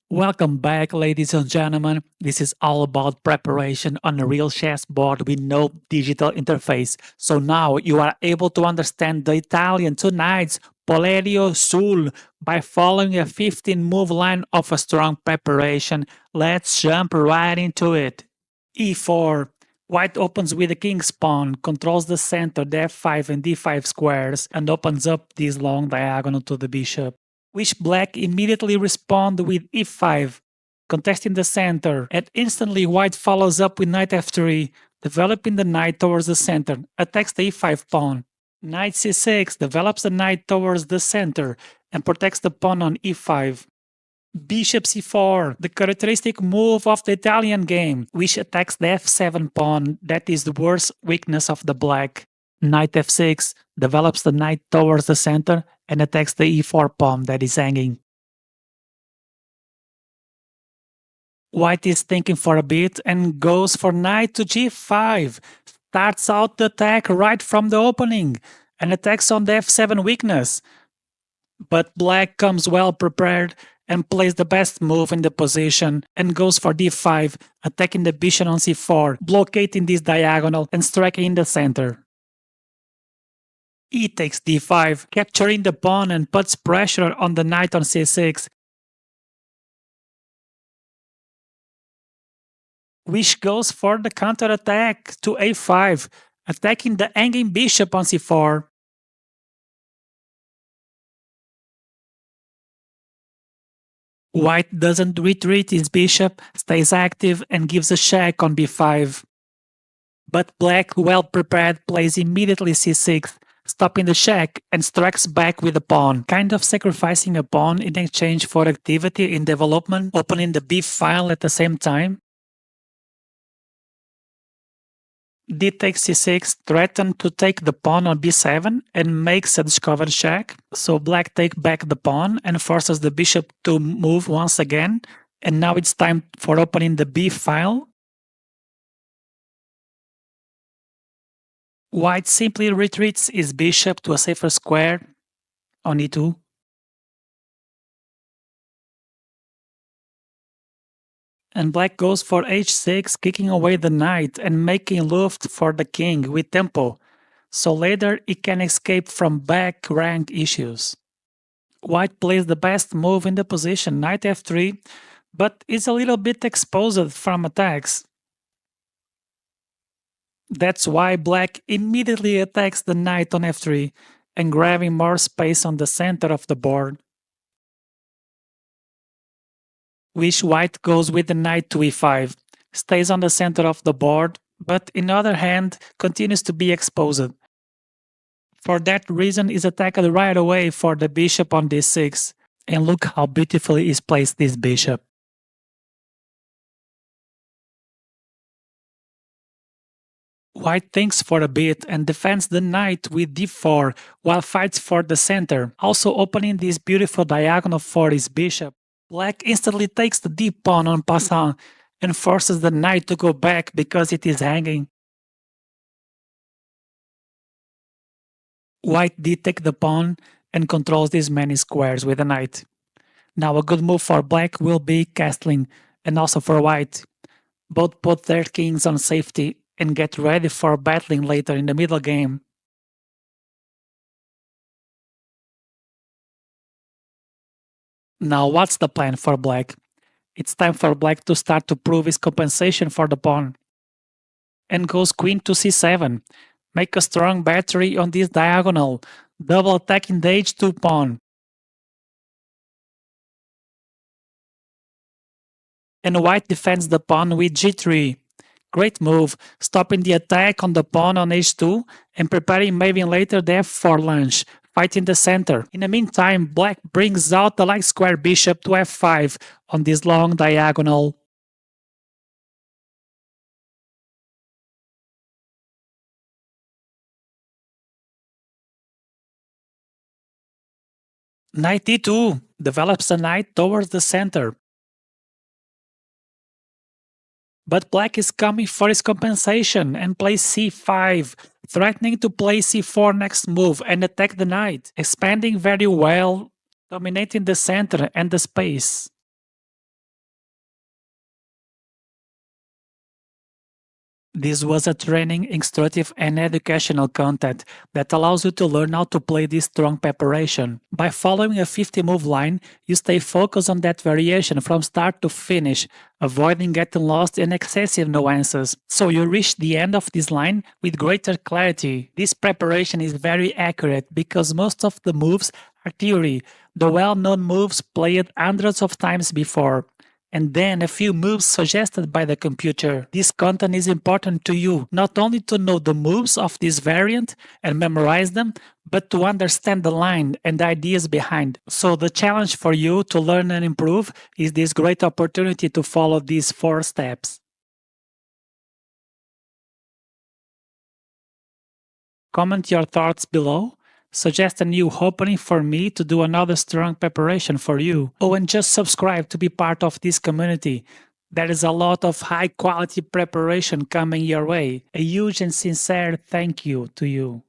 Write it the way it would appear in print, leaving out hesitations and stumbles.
Welcome back, ladies and gentlemen. This is all about preparation on a real chessboard with no digital interface. So now you are able to understand the Italian two knights Polerio Suhle by following a 15-move line of a strong preparation. Let's jump right into it. E4. White opens with the king's pawn, controls the center, the f5 and d5 squares, and opens up this long diagonal to the bishop, which black immediately respond with e5, contesting the center, and instantly white follows up with knight f3, developing the knight towards the center, attacks the e5 pawn. Knight c6 develops the knight towards the center and protects the pawn on e5. Bishop c4, the characteristic move of the Italian game, which attacks the f7 pawn, that is the worst weakness of the black. Knight f6 develops the knight towards the center and attacks the e4 pawn that is hanging. White is thinking for a bit and goes for knight to g5, starts out the attack right from the opening and attacks on the f7 weakness. But black comes well prepared and plays the best move in the position and goes for d5, attacking the bishop on c4, blockading this diagonal and striking in the center. E takes d5, capturing the pawn and puts pressure on the knight on c6, which goes for the counterattack to a5, attacking the hanging bishop on c4. White doesn't retreat his bishop, stays active and gives a check on b5. But black, well prepared, plays immediately c6, stopping the check and strikes back with a pawn, kind of sacrificing a pawn in exchange for activity in development, opening the b file at the same time. D takes c6, threatened to take the pawn on b7 and makes a discovered check. So black takes back the pawn and forces the bishop to move once again. And now it's time for opening the b file. White simply retreats his bishop to a safer square on e2. And black goes for h6, kicking away the knight and making Luft for the king with tempo, so later he can escape from back rank issues. White plays the best move in the position, knight f3, but is a little bit exposed from attacks. That's why black immediately attacks the knight on f3 and grabbing more space on the center of the board, which white goes with the knight to e5, stays on the center of the board, but in the other hand continues to be exposed. For that reason is attacked right away for the bishop on d6, and look how beautifully is placed this bishop. White thinks for a bit and defends the knight with d4 while fights for the center, also opening this beautiful diagonal for his bishop. Black instantly takes the d pawn on passant and forces the knight to go back because it is hanging. White d-takes the pawn and controls these many squares with the knight. Now a good move for black will be castling, and also for white. Both put their kings on safety and get ready for battling later in the middle game. Now what's the plan for black? It's time for black to start to prove his compensation for the pawn. And goes queen to c7. Make a strong battery on this diagonal, double attacking the h2 pawn. And white defends the pawn with g3. Great move, stopping the attack on the pawn on h2 and preparing maybe later the f4 lunge, fighting the center. In the meantime, black brings out the light square bishop to f5 on this long diagonal. Knight e2 develops the knight towards the center. But black is coming for his compensation and plays c5, threatening to play c4 next move and attack the knight, expanding very well, dominating the center and the space. This was a training, instructive and educational content that allows you to learn how to play this strong preparation. By following a 50-move line, you stay focused on that variation from start to finish, avoiding getting lost in excessive nuances. So you reach the end of this line with greater clarity. This preparation is very accurate because most of the moves are theory, the well-known moves played hundreds of times before, and then a few moves suggested by the computer. This content is important to you, not only to know the moves of this variant and memorize them, but to understand the line and the ideas behind. So the challenge for you to learn and improve is this great opportunity to follow these 4 steps. Comment your thoughts below. Suggest a new opening for me to do another strong preparation for you. Oh, and just subscribe to be part of this community. There is a lot of high quality preparation coming your way. A huge and sincere thank you to you.